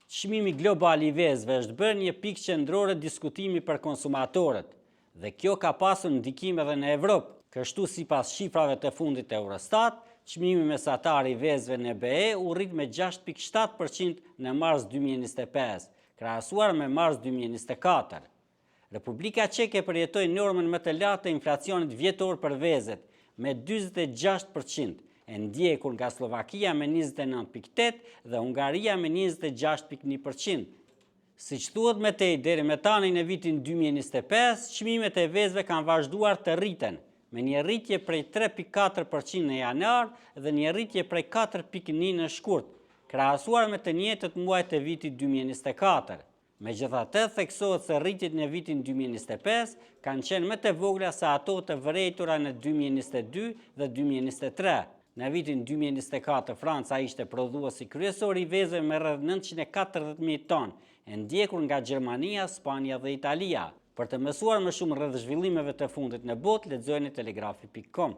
Çmimi global I vezëve është bërë një pikë qendrore diskutimi për konsumatorët, dhe kjo ka pasur ndikim edhe në Evropë. Kështu sipas shifrave të fundit të Eurostat, çmimi mesatar I vezëve në BE u rrit me 6.7% në mars 2025, krahasuar me mars 2024. Republika Çeke përjetoi normën më të lartë të inflacionit vjetor për vezët, me 46%, e ndjekur nga Slovakia me 29.8 dhe Hungaria me 26.1%. Siç thuhet më tej, deri me tani në vitin 2025, çmimet e vezëve kanë vazhduar të rriten, me një rritje prej 3.4% në janar dhe një rritje prej 4.1% në shkurt, krahasuar me të njëjtët muaj të vitit 2024. Megjithatë, theksohet se rritjet në vitin 2025 kanë qenë më të vogla se ato të vërejtura në 2022 dhe 2023. Në vitin 2024, Franca ishte prodhuesi kryesor I vezëve me rreth 940.000 tonë, e ndjekur nga Gjermania, Spanja dhe Italia. Për të mësuar më shumë rreth zhvillimeve të fundit në botë, lexojeni telegrafi.com.